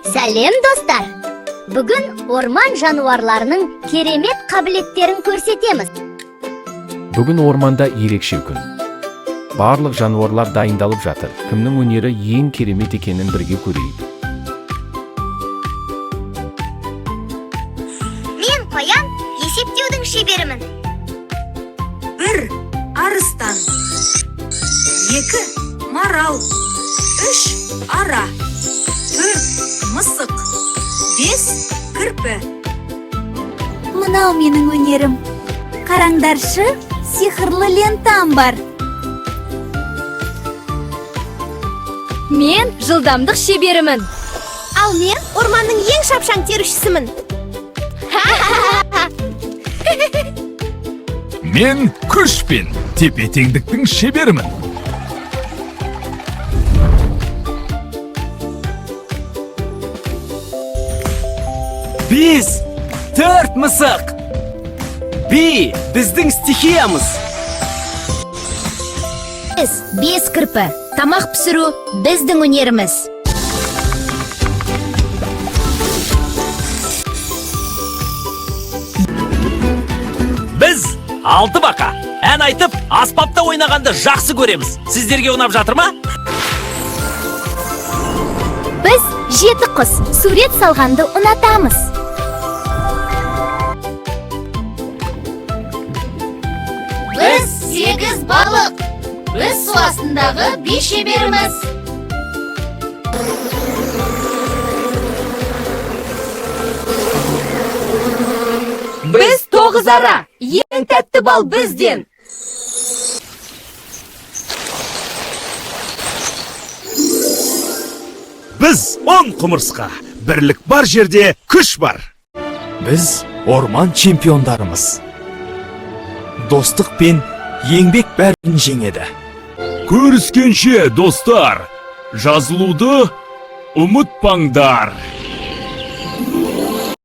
Сәлем достар! Бүгін орман жануарларының керемет қабілеттерін көрсетеміз. Бүгін орманда ерекше күн. Барлық жануарлар дайындалып жатыр. Кімнің өнері ең керемет екенін бірге көрейік. Мен қоян, есептеудің шеберімін. 1 арыстан, 2 марал, 3 ара, 4 мысық, 5 кірпі. Мынау менің өнерім. Қараңдаршы, сиқырлы лентам бар. Мен жылдамдық шеберімін. Ал мен орманның ең шапшаң терушісімін. Мен күш пен тепе-теңдіктің шеберімін. Біз 4 мысық. Би біздің стихиямыз. Біз 5 кірпі. Тамақ пісіру біздің өнеріміз. Біз 6 бақа. Ән айтып, аспапта ойнағанды жақсы көреміз. Сіздерге ұнап жатыр ма? Біз 7 құс сурет салғанды ұнатамыз. Біз 8 балық. Біз су астындағы би шеберіміз. Біз 9 ара. Ең тәтті бал бізден. Біз 10 құмырсқа. Бірлік бар жерде күш бар. Біз орман чемпиондарымыз. Достық пен еңбек бәрін жеңеді. Көріскенше достар, жазылуды ұмытпаңдар.